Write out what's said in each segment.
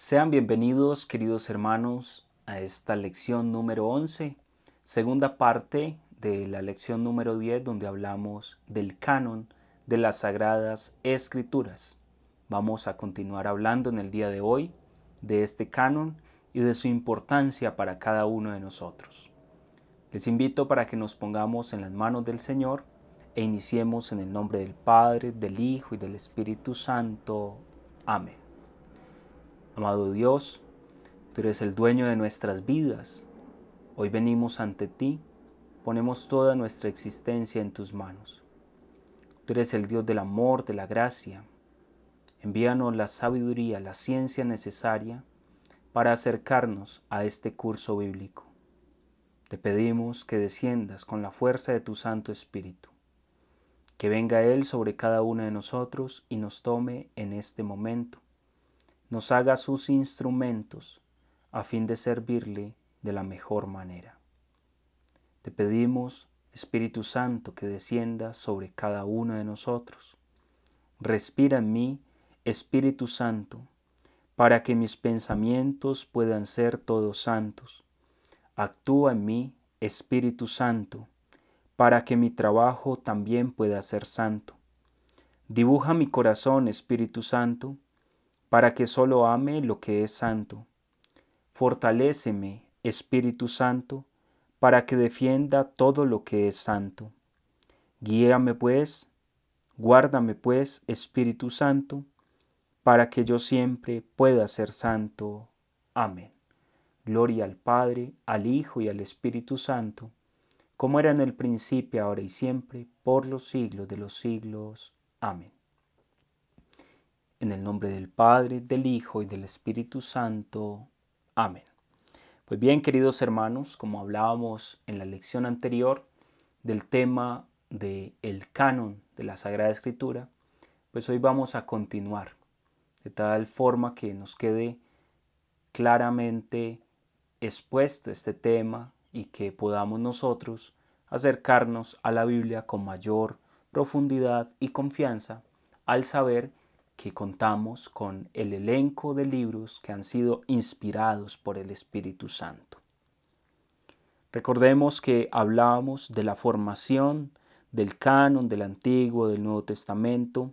Sean bienvenidos, queridos hermanos, a esta lección número 11, segunda parte de la lección número 10, donde hablamos del canon de las Sagradas Escrituras. Vamos a continuar hablando en el día de hoy de este canon y de su importancia para cada uno de nosotros. Les invito para que nos pongamos en las manos del Señor e iniciemos en el nombre del Padre, del Hijo y del Espíritu Santo. Amén. Amado Dios, tú eres el dueño de nuestras vidas. Hoy venimos ante ti, ponemos toda nuestra existencia en tus manos. Tú eres el Dios del amor, de la gracia. Envíanos la sabiduría, la ciencia necesaria para acercarnos a este curso bíblico. Te pedimos que desciendas con la fuerza de tu Santo Espíritu, que venga Él sobre cada uno de nosotros y nos tome en este momento, nos haga sus instrumentos a fin de servirle de la mejor manera. Te pedimos, Espíritu Santo, que descienda sobre cada uno de nosotros. Respira en mí, Espíritu Santo, para que mis pensamientos puedan ser todos santos. Actúa en mí, Espíritu Santo, para que mi trabajo también pueda ser santo. Dibuja mi corazón, Espíritu Santo, para que solo ame lo que es santo. Fortaléceme, Espíritu Santo, para que defienda todo lo que es santo. Guíame pues, guárdame pues, Espíritu Santo, para que yo siempre pueda ser santo. Amén. Gloria al Padre, al Hijo y al Espíritu Santo, como era en el principio, ahora y siempre, por los siglos de los siglos. Amén. En el nombre del Padre, del Hijo y del Espíritu Santo. Amén. Pues bien, queridos hermanos, como hablábamos en la lección anterior del tema del canon de la Sagrada Escritura, pues hoy vamos a continuar de tal forma que nos quede claramente expuesto este tema y que podamos nosotros acercarnos a la Biblia con mayor profundidad y confianza al saber que contamos con el elenco de libros que han sido inspirados por el Espíritu Santo. Recordemos que hablábamos de la formación del canon del Antiguo, del Nuevo Testamento.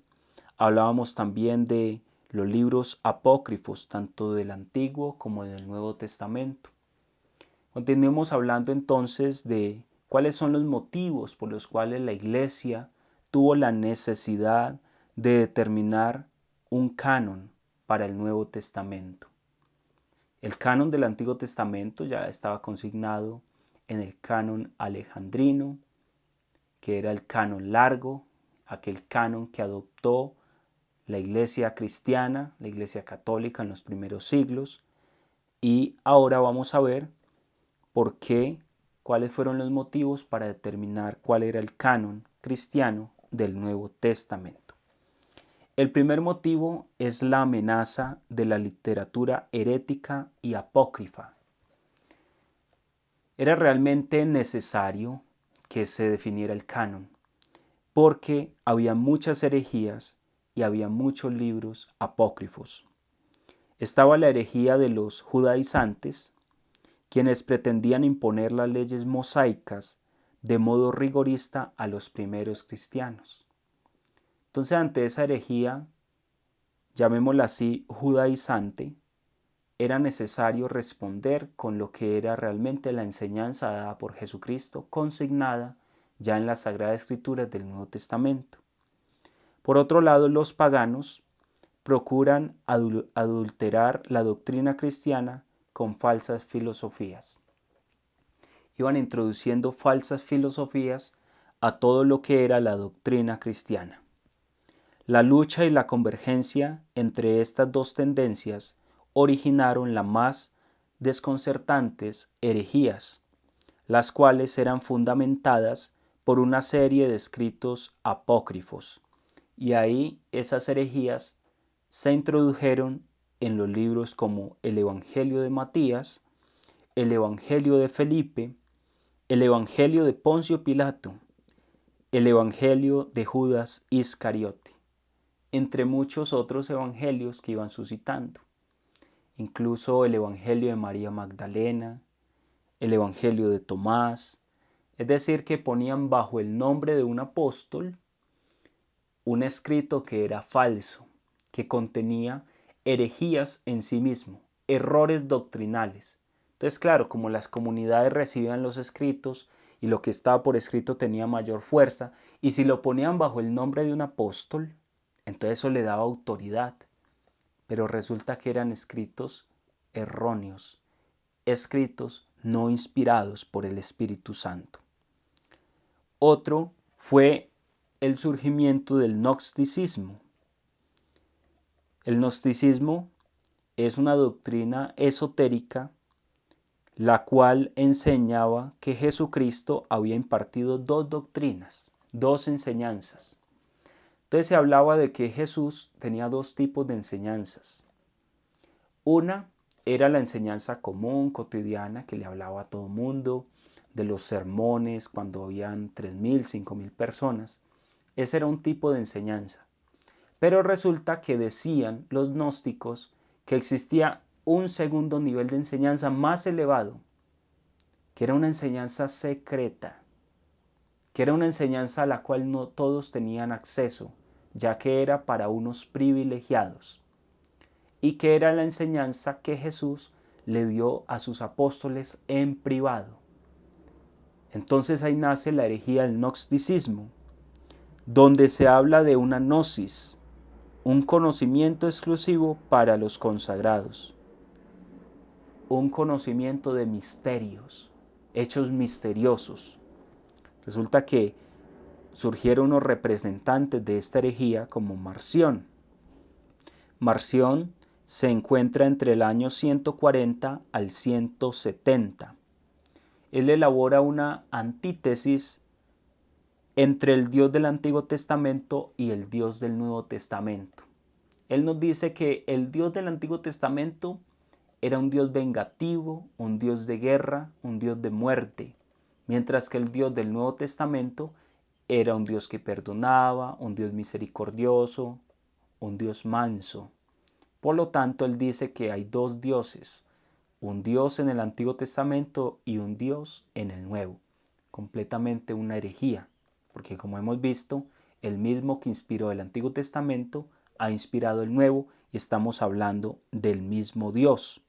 Hablábamos también de los libros apócrifos, tanto del Antiguo como del Nuevo Testamento. Continuemos hablando entonces de cuáles son los motivos por los cuales la Iglesia tuvo la necesidad de determinar un canon para el Nuevo Testamento. El canon del Antiguo Testamento ya estaba consignado en el canon alejandrino, que era el canon largo, aquel canon que adoptó la Iglesia cristiana, la Iglesia católica en los primeros siglos. Y ahora vamos a ver por qué, cuáles fueron los motivos para determinar cuál era el canon cristiano del Nuevo Testamento. El primer motivo es la amenaza de la literatura herética y apócrifa. Era realmente necesario que se definiera el canon, porque había muchas herejías y había muchos libros apócrifos. Estaba la herejía de los judaizantes, quienes pretendían imponer las leyes mosaicas de modo rigorista a los primeros cristianos. Entonces, ante esa herejía, llamémosla así, judaizante, era necesario responder con lo que era realmente la enseñanza dada por Jesucristo, consignada ya en las Sagradas Escrituras del Nuevo Testamento. Por otro lado, los paganos procuran adulterar la doctrina cristiana con falsas filosofías. Iban introduciendo falsas filosofías a todo lo que era la doctrina cristiana. La lucha y la convergencia entre estas dos tendencias originaron las más desconcertantes herejías, las cuales eran fundamentadas por una serie de escritos apócrifos. Y ahí esas herejías se introdujeron en los libros como el Evangelio de Matías, el Evangelio de Felipe, el Evangelio de Poncio Pilato, el Evangelio de Judas Iscariote, entre muchos otros evangelios que iban suscitando. incluso el Evangelio de María Magdalena, el Evangelio de Tomás, es decir, que ponían bajo el nombre de un apóstol un escrito que era falso, que contenía herejías en sí mismo, errores doctrinales. Entonces, claro, como las comunidades recibían los escritos y lo que estaba por escrito tenía mayor fuerza, y si lo ponían bajo el nombre de un apóstol, entonces eso le daba autoridad. Pero resulta que eran escritos erróneos, escritos no inspirados por el Espíritu Santo. Otro fue el surgimiento del gnosticismo. El gnosticismo es una doctrina esotérica la cual enseñaba que Jesucristo había impartido dos doctrinas, dos enseñanzas. Entonces se hablaba de que Jesús tenía dos tipos de enseñanzas. Una era la enseñanza común, cotidiana, que le hablaba a todo mundo, de los sermones cuando habían 3.000, 5.000 personas. Ese era un tipo de enseñanza. Pero resulta que decían los gnósticos que existía un segundo nivel de enseñanza más elevado, que era una enseñanza secreta, que era una enseñanza a la cual no todos tenían acceso, ya que era para unos privilegiados, y que era la enseñanza que Jesús le dio a sus apóstoles en privado. Entonces ahí nace la herejía del gnosticismo, donde se habla de una gnosis, un conocimiento exclusivo para los consagrados, un conocimiento de misterios, hechos misteriosos. Resulta que surgieron unos representantes de esta herejía como Marción. Marción se encuentra entre el año 140 al 170. Él elabora una antítesis entre el Dios del Antiguo Testamento y el Dios del Nuevo Testamento. Él nos dice que el Dios del Antiguo Testamento era un Dios vengativo, un Dios de guerra, un Dios de muerte, mientras que el Dios del Nuevo Testamento era un Dios que perdonaba, un Dios misericordioso, un Dios manso. Por lo tanto, él dice que hay dos dioses, un Dios en el Antiguo Testamento y un Dios en el Nuevo. Completamente una herejía, porque como hemos visto, el mismo que inspiró el Antiguo Testamento ha inspirado el Nuevo y estamos hablando del mismo Dios.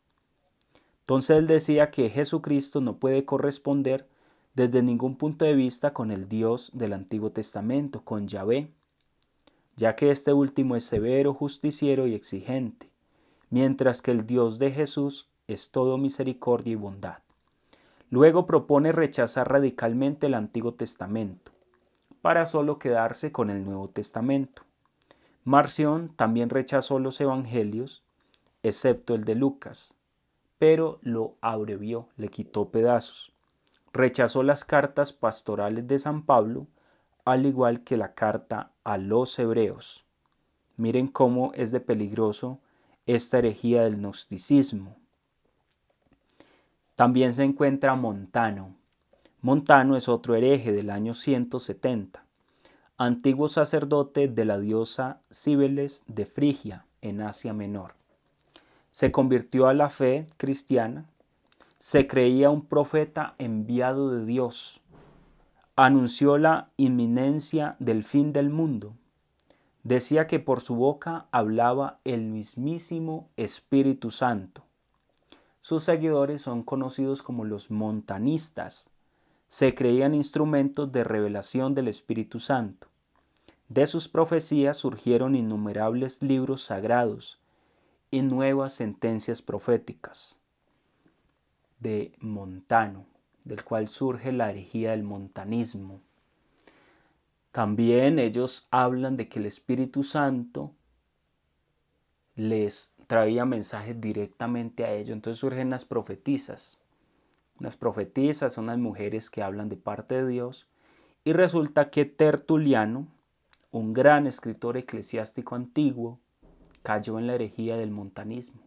Entonces él decía que Jesucristo no puede corresponder desde ningún punto de vista con el Dios del Antiguo Testamento, con Yahvé, ya que este último es severo, justiciero y exigente, mientras que el Dios de Jesús es todo misericordia y bondad. Luego propone rechazar radicalmente el Antiguo Testamento, para solo quedarse con el Nuevo Testamento. Marción también rechazó los evangelios, excepto el de Lucas, pero lo abrevió, le quitó pedazos. Rechazó las cartas pastorales de San Pablo, al igual que la carta a los hebreos. Miren cómo es de peligroso esta herejía del gnosticismo. También se encuentra Montano. Montano es otro hereje del año 170, antiguo sacerdote de la diosa Cíbeles de Frigia, en Asia Menor. Se convirtió a la fe cristiana, se creía un profeta enviado de Dios, anunció la inminencia del fin del mundo, decía que por su boca hablaba el mismísimo Espíritu Santo. Sus seguidores son conocidos como los montanistas. Se creían instrumentos de revelación del Espíritu Santo. De sus profecías surgieron innumerables libros sagrados y nuevas sentencias proféticas. De Montano, del cual surge la herejía del montanismo. También ellos hablan de que el Espíritu Santo les traía mensajes directamente a ellos. Entonces surgen las profetisas. Las profetisas son las mujeres que hablan de parte de Dios. Y resulta que Tertuliano, un gran escritor eclesiástico antiguo, cayó en la herejía del montanismo.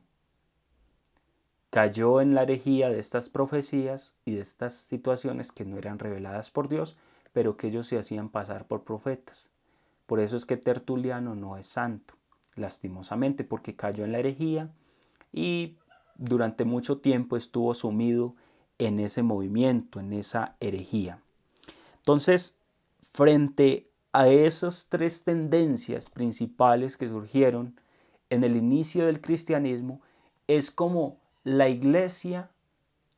Cayó en la herejía de estas profecías y de estas situaciones que no eran reveladas por Dios, pero que ellos se hacían pasar por profetas. Por eso es que Tertuliano no es santo, lastimosamente, porque cayó en la herejía y durante mucho tiempo estuvo sumido en ese movimiento, en esa herejía. Entonces, frente a esas tres tendencias principales que surgieron en el inicio del cristianismo, es como la iglesia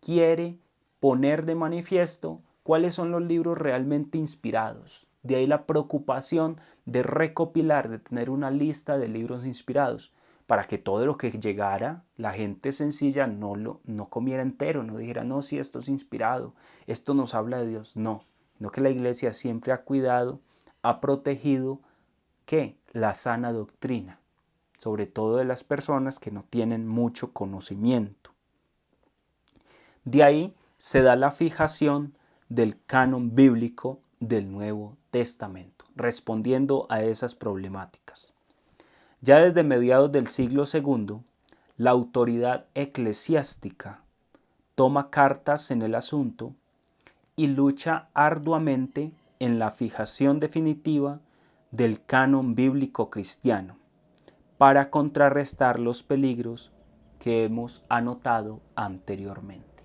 quiere poner de manifiesto cuáles son los libros realmente inspirados. De ahí la preocupación de recopilar, de tener una lista de libros inspirados, para que todo lo que llegara, la gente sencilla no comiera entero, no dijera, no, si esto es inspirado, esto nos habla de Dios. No, sino que la iglesia siempre ha cuidado, ha protegido, ¿qué? La sana doctrina, sobre todo de las personas que no tienen mucho conocimiento. De ahí se da la fijación del canon bíblico del Nuevo Testamento, respondiendo a esas problemáticas. Ya desde mediados del siglo II, la autoridad eclesiástica toma cartas en el asunto y lucha arduamente en la fijación definitiva del canon bíblico cristiano, para contrarrestar los peligros que hemos anotado anteriormente.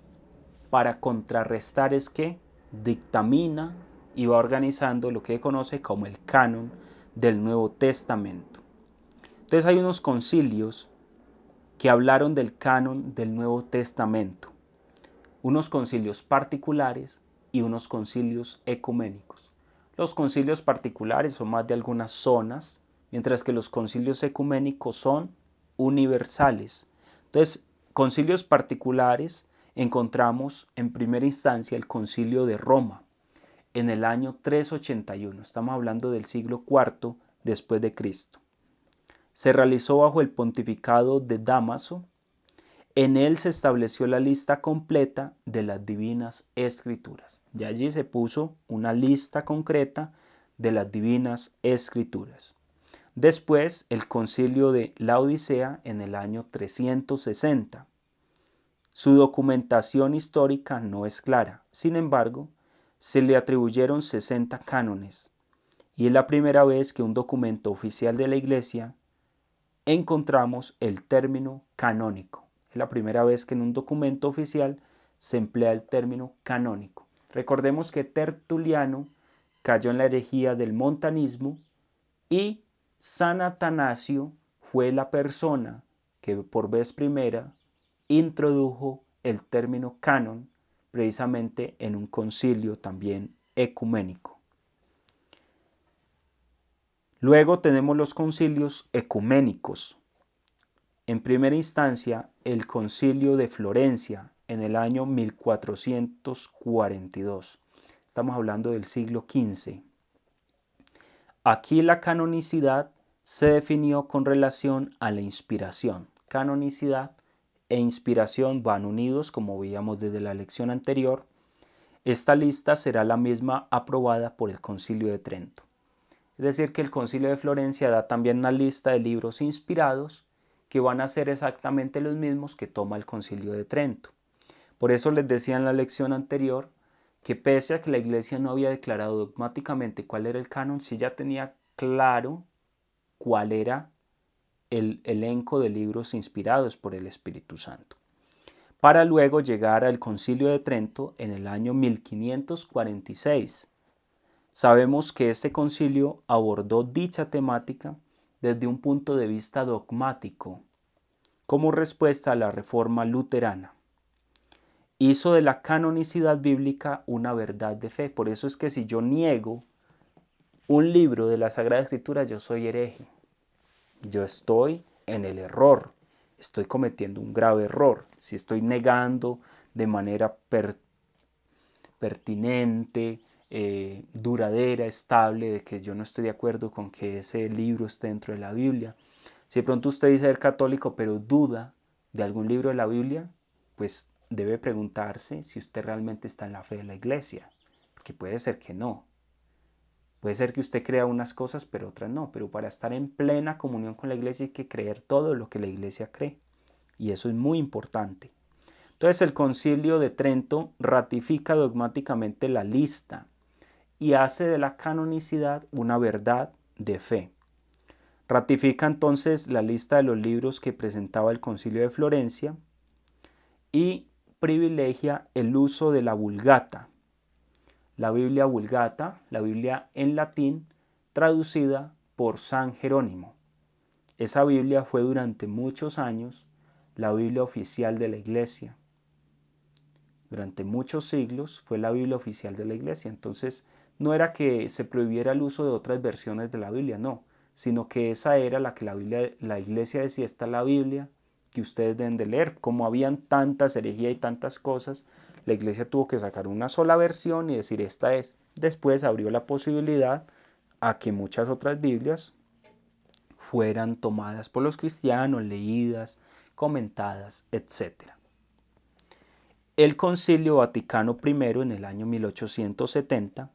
Para contrarrestar es que dictamina y va organizando lo que conoce como el canon del Nuevo Testamento. Entonces hay unos concilios que hablaron del canon del Nuevo Testamento, unos concilios particulares y unos concilios ecuménicos. Los concilios particulares son más de algunas zonas, mientras que los concilios ecuménicos son universales. Entonces, concilios particulares encontramos en primera instancia el concilio de Roma en el año 381. Estamos hablando del siglo IV después de Cristo. Se realizó bajo el pontificado de Dámaso. En él se estableció la lista completa de las divinas escrituras. Y allí se puso una lista concreta de las divinas escrituras. Después, el concilio de Laodicea en el año 360. Su documentación histórica no es clara. Sin embargo, se le atribuyeron 60 cánones. Y es la primera vez que un documento oficial de la Iglesia encontramos el término canónico. Es la primera vez que en un documento oficial se emplea el término canónico. Recordemos que Tertuliano cayó en la herejía del montanismo y San Atanasio fue la persona que por vez primera introdujo el término canon precisamente en un concilio también ecuménico. Luego tenemos los concilios ecuménicos. En primera instancia, el concilio de Florencia en el año 1442. Estamos hablando del siglo XV. Aquí la canonicidad se definió con relación a la inspiración. Canonicidad e inspiración van unidos, como veíamos desde la lección anterior. Esta lista será la misma aprobada por el Concilio de Trento. Es decir, que el Concilio de Florencia da también una lista de libros inspirados que van a ser exactamente los mismos que toma el Concilio de Trento. Por eso les decía en la lección anterior que pese a que la Iglesia no había declarado dogmáticamente cuál era el canon, sí ya tenía claro cuál era el elenco de libros inspirados por el Espíritu Santo, para luego llegar al Concilio de Trento en el año 1546. Sabemos que este concilio abordó dicha temática desde un punto de vista dogmático, como respuesta a la reforma luterana. Hizo de la canonicidad bíblica una verdad de fe. Por eso es que si yo niego un libro de la Sagrada Escritura, yo soy hereje. Yo estoy en el error. Estoy cometiendo un grave error. Si estoy negando de manera pertinente, duradera, estable, de que yo no estoy de acuerdo con que ese libro esté dentro de la Biblia. Si de pronto usted dice ser católico, pero duda de algún libro de la Biblia, pues debe preguntarse si usted realmente está en la fe de la Iglesia, porque puede ser que no. Puede ser que usted crea unas cosas, pero otras no. Pero para estar en plena comunión con la Iglesia hay que creer todo lo que la Iglesia cree. Y eso es muy importante. Entonces el Concilio de Trento ratifica dogmáticamente la lista y hace de la canonicidad una verdad de fe. Ratifica entonces la lista de los libros que presentaba el Concilio de Florencia y privilegia el uso de la Vulgata. La Biblia Vulgata, la Biblia en latín, traducida por San Jerónimo. Esa Biblia fue durante muchos años la Biblia oficial de la Iglesia. Durante muchos siglos fue la Biblia oficial de la Iglesia. Entonces, no era que se prohibiera el uso de otras versiones de la Biblia, no, sino que esa era la que la Iglesia decía, esta es la Biblia que ustedes deben de leer. Como habían tantas herejías y tantas cosas, la Iglesia tuvo que sacar una sola versión y decir, esta es. Después abrió la posibilidad a que muchas otras Biblias fueran tomadas por los cristianos, leídas, comentadas, etc. El Concilio Vaticano I en el año 1870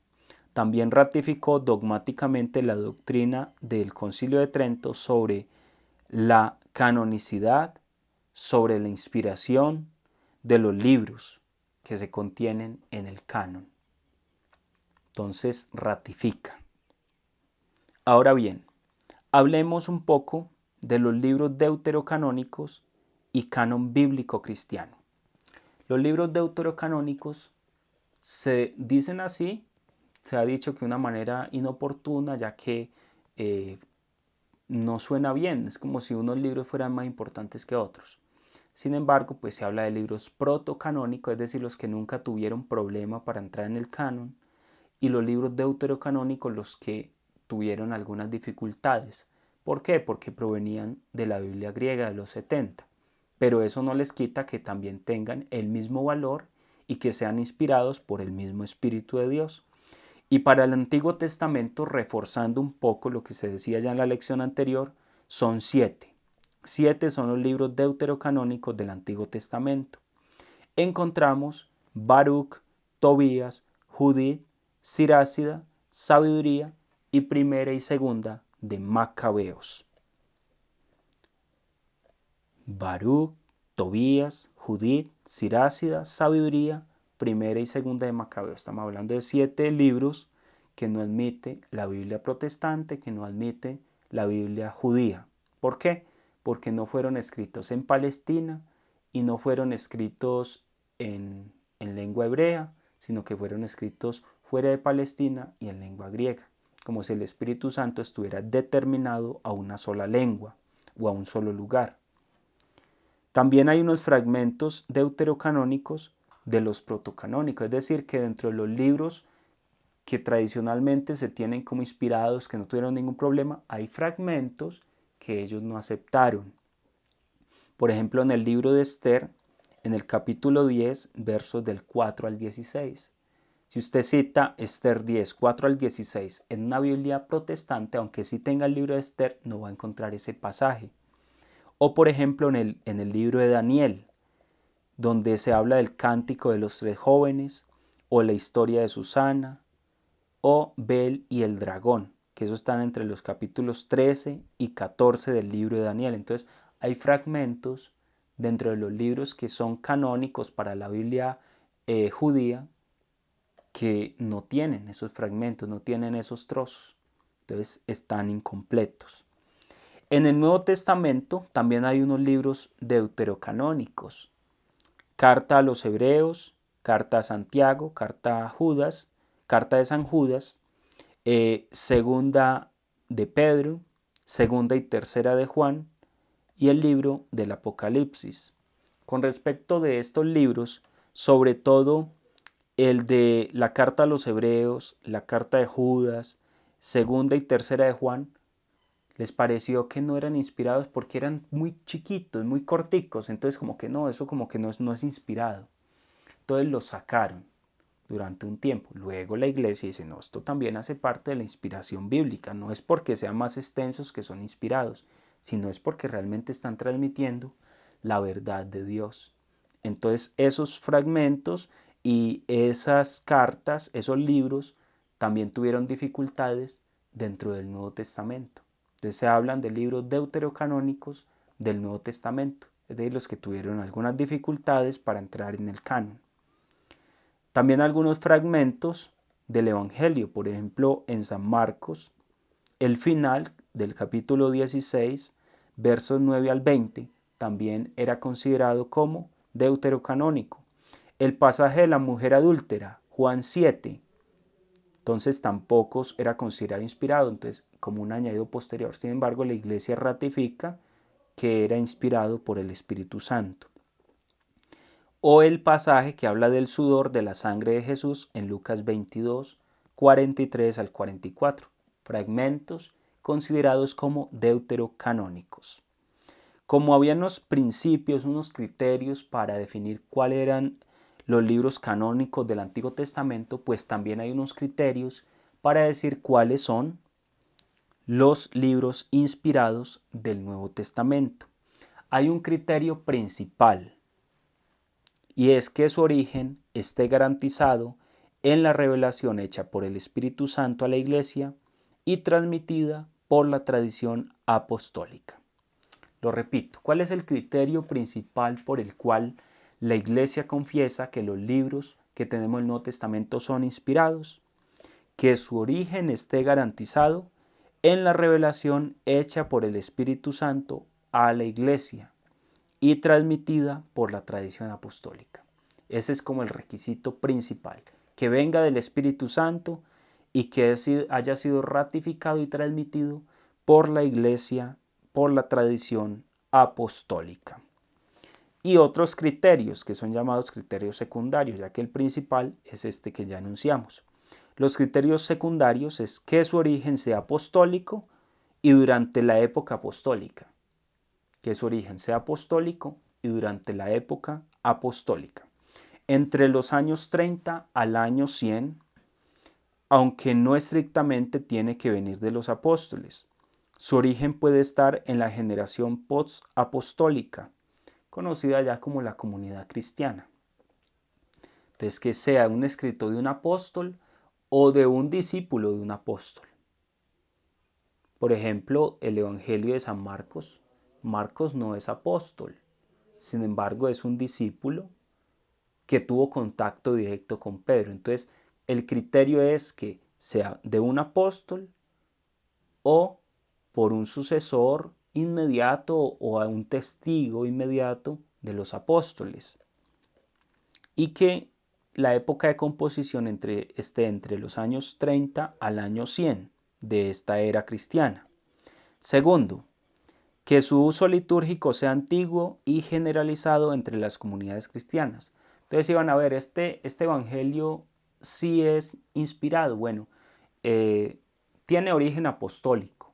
también ratificó dogmáticamente la doctrina del Concilio de Trento sobre la canonicidad, sobre la inspiración de los libros que se contienen en el canon. Entonces ratifica. Ahora bien, hablemos un poco de los libros deuterocanónicos y canon bíblico cristiano. Los libros deuterocanónicos se dicen así, se ha dicho que de una manera inoportuna, ya que no suena bien, es como si unos libros fueran más importantes que otros. Sin embargo, pues se habla de libros protocanónicos, es decir, los que nunca tuvieron problema para entrar en el canon, y los libros deuterocanónicos los que tuvieron algunas dificultades. ¿Por qué? Porque provenían de la Biblia griega de los 70. Pero eso no les quita que también tengan el mismo valor y que sean inspirados por el mismo Espíritu de Dios. Y para el Antiguo Testamento, reforzando un poco lo que se decía ya en la lección anterior, son 7. 7 son los libros deuterocanónicos del Antiguo Testamento. Encontramos Baruch, Tobías, Judith, Sirácida, Sabiduría y Primera y Segunda de Macabeos. Baruch, Tobías, Judith, Sirácida, Sabiduría, Primera y Segunda de Macabeos. Estamos hablando de 7 libros que no admite la Biblia protestante, que no admite la Biblia judía. ¿Por qué? Porque no fueron escritos en Palestina y no fueron escritos en lengua hebrea, sino que fueron escritos fuera de Palestina y en lengua griega, como si el Espíritu Santo estuviera determinado a una sola lengua o a un solo lugar. También hay unos fragmentos deuterocanónicos de los protocanónicos, es decir, que dentro de los libros que tradicionalmente se tienen como inspirados, que no tuvieron ningún problema, hay fragmentos que ellos no aceptaron. Por ejemplo, en el libro de Esther, en el capítulo 10, versos del 4 al 16. Si usted cita Esther 10, 4 al 16 en una Biblia protestante, aunque sí tenga el libro de Esther, no va a encontrar ese pasaje. O por ejemplo en el libro de Daniel, donde se habla del cántico de los 3 jóvenes, o la historia de Susana, o Bel y el dragón, que eso están entre los capítulos 13 y 14 del libro de Daniel. Entonces hay fragmentos dentro de los libros que son canónicos para la Biblia judía que no tienen esos fragmentos, no tienen esos trozos. Entonces están incompletos. En el Nuevo Testamento también hay unos libros deuterocanónicos. Carta a los Hebreos, Carta a Santiago, Carta a Judas, Carta de San Judas, Segunda de Pedro, Segunda y Tercera de Juan y el libro del Apocalipsis. Con respecto de estos libros, sobre todo el de la Carta a los Hebreos, la Carta de Judas, Segunda y Tercera de Juan, les pareció que no eran inspirados porque eran muy chiquitos, muy corticos, entonces como que no, eso como que no es inspirado. Entonces lo sacaron durante un tiempo. Luego la iglesia dice, no, esto también hace parte de la inspiración bíblica, no es porque sean más extensos que son inspirados, sino es porque realmente están transmitiendo la verdad de Dios. Entonces esos fragmentos y esas cartas, esos libros, también tuvieron dificultades dentro del Nuevo Testamento. Entonces se hablan de libros deuterocanónicos del Nuevo Testamento, es decir, los que tuvieron algunas dificultades para entrar en el canon. También algunos fragmentos del Evangelio, por ejemplo, en San Marcos, el final del capítulo 16, versos 9 al 20, también era considerado como deuterocanónico. El pasaje de la mujer adúltera, Juan 7, entonces tampoco era considerado inspirado, entonces como un añadido posterior. Sin embargo, la Iglesia ratifica que era inspirado por el Espíritu Santo. O el pasaje que habla del sudor de la sangre de Jesús en Lucas 22, 43 al 44, fragmentos considerados como deuterocanónicos. Como había unos principios, unos criterios para definir cuáles eran los libros canónicos del Antiguo Testamento, pues también hay unos criterios para decir cuáles son los libros inspirados del Nuevo Testamento. Hay un criterio principal, y es que su origen esté garantizado en la revelación hecha por el Espíritu Santo a la Iglesia y transmitida por la tradición apostólica. Lo repito, ¿cuál es el criterio principal por el cual la Iglesia confiesa que los libros que tenemos en el Nuevo Testamento son inspirados? Que su origen esté garantizado en la revelación hecha por el Espíritu Santo a la Iglesia y transmitida por la tradición apostólica. Ese es como el requisito principal, que venga del Espíritu Santo y que haya sido ratificado y transmitido por la Iglesia, por la tradición apostólica. Y otros criterios que son llamados criterios secundarios, ya que el principal es este que ya enunciamos. Los criterios secundarios es que su origen sea apostólico y durante la época apostólica. Que su origen sea apostólico y durante la época apostólica. Entre los años 30 al año 100, aunque no estrictamente tiene que venir de los apóstoles. Su origen puede estar en la generación post-apostólica, conocida ya como la comunidad cristiana. Entonces, que sea un escrito de un apóstol o de un discípulo de un apóstol. Por ejemplo, el Evangelio de San Marcos. Marcos no es apóstol, sin embargo es un discípulo que tuvo contacto directo con Pedro. Entonces, el criterio es que sea de un apóstol o por un sucesor inmediato o a un testigo inmediato de los apóstoles. Y que la época de composición esté entre los años 30 al año 100 de esta era cristiana. Segundo, que su uso litúrgico sea antiguo y generalizado entre las comunidades cristianas. Entonces iban a ver, este evangelio sí es inspirado, bueno, tiene origen apostólico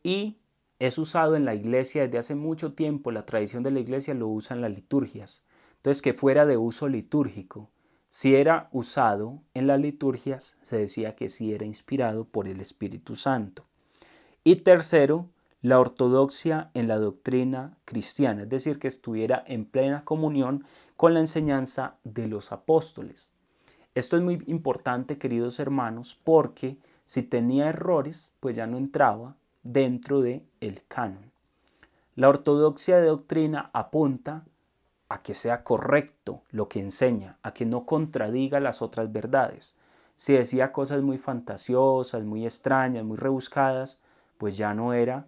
y es usado en la iglesia desde hace mucho tiempo, la tradición de la iglesia lo usa en las liturgias. Entonces que fuera de uso litúrgico, si era usado en las liturgias, se decía que sí era inspirado por el Espíritu Santo. Y tercero, la ortodoxia en la doctrina cristiana, es decir, que estuviera en plena comunión con la enseñanza de los apóstoles. Esto es muy importante, queridos hermanos, porque si tenía errores, pues ya no entraba dentro del canon. La ortodoxia de doctrina apunta a que sea correcto lo que enseña, a que no contradiga las otras verdades. Si decía cosas muy fantasiosas, muy extrañas, muy rebuscadas, pues ya no era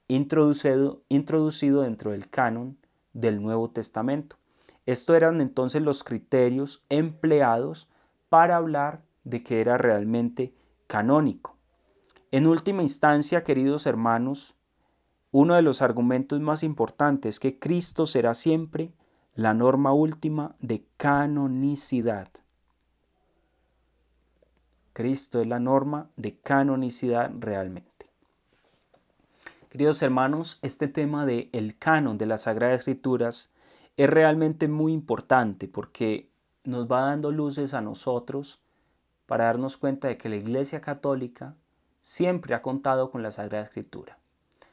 introducido dentro del canon del Nuevo Testamento. Estos eran entonces los criterios empleados para hablar de que era realmente canónico. En última instancia, queridos hermanos, uno de los argumentos más importantes es que Cristo será siempre la norma última de canonicidad. Cristo es la norma de canonicidad realmente. Queridos hermanos, este tema del canon de las Sagradas Escrituras es realmente muy importante porque nos va dando luces a nosotros para darnos cuenta de que la Iglesia Católica siempre ha contado con la Sagrada Escritura.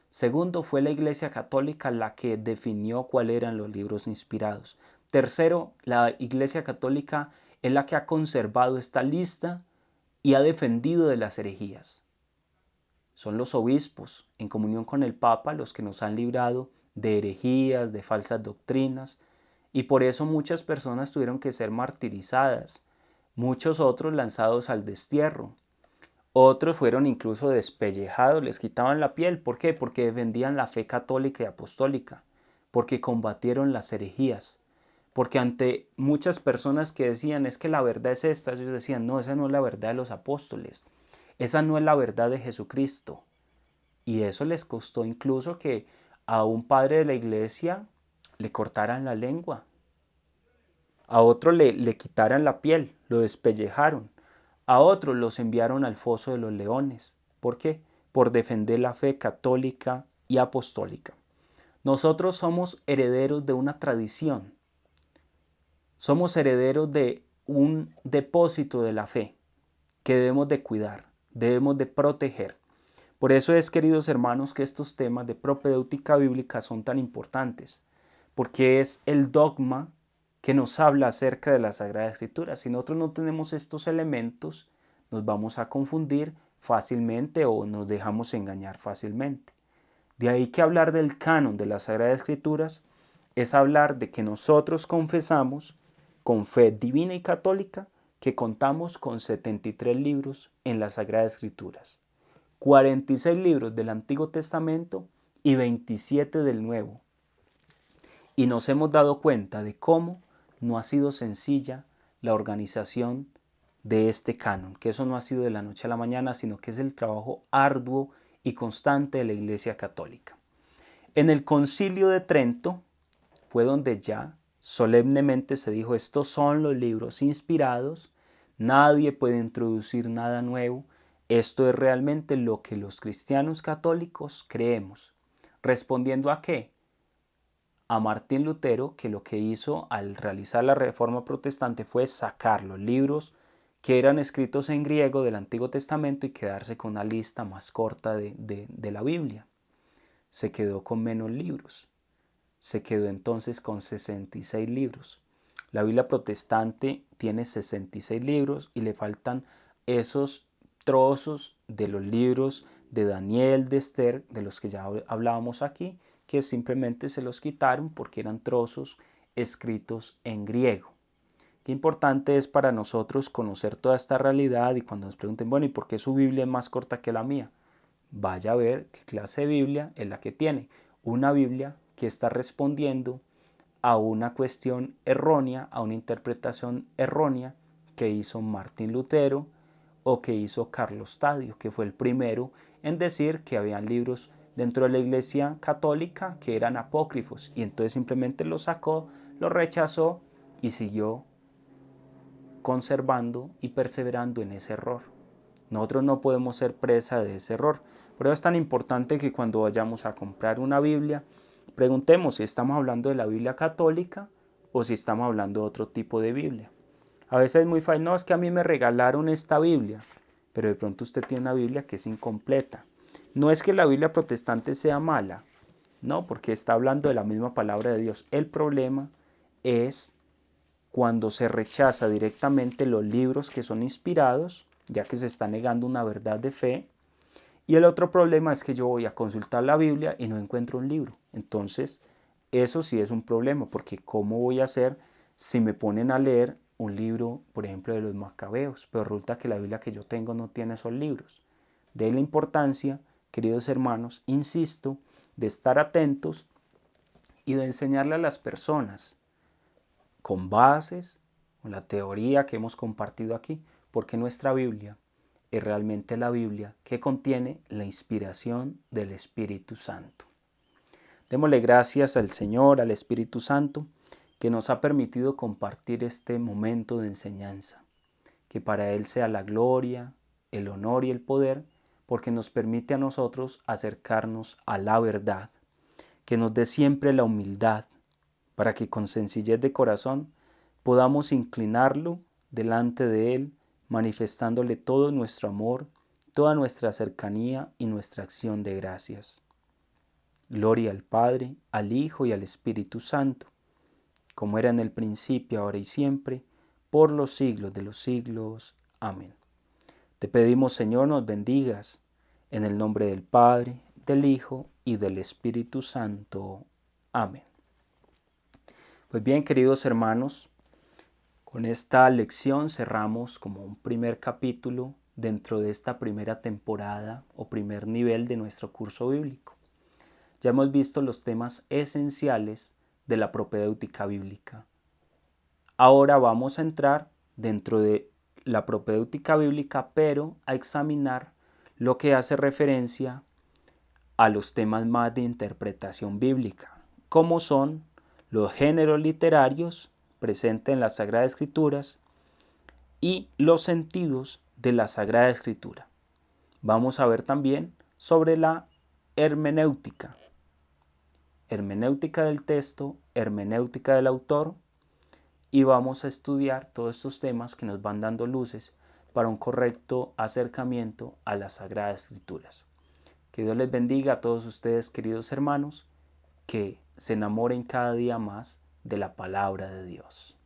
Segundo, fue la Iglesia Católica la que definió cuáles eran los libros inspirados. Tercero, la Iglesia Católica es la que ha conservado esta lista y ha defendido de las herejías. Son los obispos, en comunión con el Papa, los que nos han librado de herejías, de falsas doctrinas, y por eso muchas personas tuvieron que ser martirizadas, muchos otros lanzados al destierro, otros fueron incluso despellejados, les quitaban la piel. ¿Por qué? Porque defendían la fe católica y apostólica, porque combatieron las herejías. Porque ante muchas personas que decían, es que la verdad es esta, ellos decían, no, esa no es la verdad de los apóstoles, esa no es la verdad de Jesucristo. Y eso les costó incluso que a un padre de la iglesia le cortaran la lengua, a otro le quitaran la piel, lo despellejaron, a otros los enviaron al foso de los leones. ¿Por qué? Por defender la fe católica y apostólica. Nosotros somos herederos de una tradición, somos herederos de un depósito de la fe que debemos de cuidar, debemos de proteger. Por eso es, queridos hermanos, que estos temas de propedéutica bíblica son tan importantes, porque es el dogma que nos habla acerca de la Sagrada Escritura. Si nosotros no tenemos estos elementos, nos vamos a confundir fácilmente o nos dejamos engañar fácilmente. De ahí que hablar del canon de las Sagradas Escrituras es hablar de que nosotros confesamos con fe divina y católica que contamos con 73 libros en las Sagradas Escrituras, 46 libros del Antiguo Testamento y 27 del Nuevo. Y nos hemos dado cuenta de cómo no ha sido sencilla la organización de este canon, que eso no ha sido de la noche a la mañana, sino que es el trabajo arduo y constante de la Iglesia Católica. En el Concilio de Trento fue donde ya solemnemente se dijo, estos son los libros inspirados, nadie puede introducir nada nuevo, esto es realmente lo que los cristianos católicos creemos. ¿Respondiendo a qué? A Martín Lutero, que lo que hizo al realizar la Reforma Protestante fue sacar los libros que eran escritos en griego del Antiguo Testamento y quedarse con una lista más corta de la Biblia. Se quedó con menos libros. Se quedó entonces con 66 libros. La Biblia protestante tiene 66 libros y le faltan esos trozos de los libros de Daniel, de Esther, de los que ya hablábamos aquí, que simplemente se los quitaron porque eran trozos escritos en griego. Qué importante es para nosotros conocer toda esta realidad y cuando nos pregunten, bueno, ¿y por qué su Biblia es más corta que la mía? Vaya a ver qué clase de Biblia es la que tiene. Una Biblia que está respondiendo a una cuestión errónea, a una interpretación errónea que hizo Martín Lutero o que hizo Carlos Tadio, que fue el primero en decir que habían libros dentro de la Iglesia Católica que eran apócrifos y entonces simplemente los sacó, los rechazó y siguió conservando y perseverando en ese error. Nosotros no podemos ser presa de ese error. Por eso es tan importante que cuando vayamos a comprar una Biblia, preguntemos si estamos hablando de la Biblia católica o si estamos hablando de otro tipo de Biblia. A veces es muy fácil, no, es que a mí me regalaron esta Biblia, pero de pronto usted tiene una Biblia que es incompleta. No es que la Biblia protestante sea mala, no, porque está hablando de la misma palabra de Dios. El problema es cuando se rechaza directamente los libros que son inspirados, ya que se está negando una verdad de fe. Y el otro problema es que yo voy a consultar la Biblia y no encuentro un libro. Entonces, eso sí es un problema, porque ¿cómo voy a hacer si me ponen a leer un libro, por ejemplo, de los Macabeos? Pero resulta que la Biblia que yo tengo no tiene esos libros. De ahí la importancia, queridos hermanos, insisto, de estar atentos y de enseñarle a las personas con bases, con la teoría que hemos compartido aquí, porque nuestra Biblia es realmente la Biblia que contiene la inspiración del Espíritu Santo. Démosle gracias al Señor, al Espíritu Santo, que nos ha permitido compartir este momento de enseñanza, que para Él sea la gloria, el honor y el poder, porque nos permite a nosotros acercarnos a la verdad, que nos dé siempre la humildad, para que con sencillez de corazón podamos inclinarlo delante de Él, manifestándole todo nuestro amor, toda nuestra cercanía y nuestra acción de gracias. Gloria al Padre, al Hijo y al Espíritu Santo, como era en el principio, ahora y siempre, por los siglos de los siglos. Amén. Te pedimos, Señor, nos bendigas, en el nombre del Padre, del Hijo y del Espíritu Santo. Amén. Pues bien, queridos hermanos, con esta lección cerramos como un primer capítulo dentro de esta primera temporada o primer nivel de nuestro curso bíblico. Ya hemos visto los temas esenciales de la propedéutica bíblica. Ahora vamos a entrar dentro de la propéutica bíblica, pero a examinar lo que hace referencia a los temas más de interpretación bíblica, como son los géneros literarios presentes en las Sagradas Escrituras y los sentidos de la Sagrada Escritura. Vamos a ver también sobre la hermenéutica, hermenéutica del texto, hermenéutica del autor, y vamos a estudiar todos estos temas que nos van dando luces para un correcto acercamiento a las Sagradas Escrituras. Que Dios les bendiga a todos ustedes, queridos hermanos, que se enamoren cada día más de la palabra de Dios.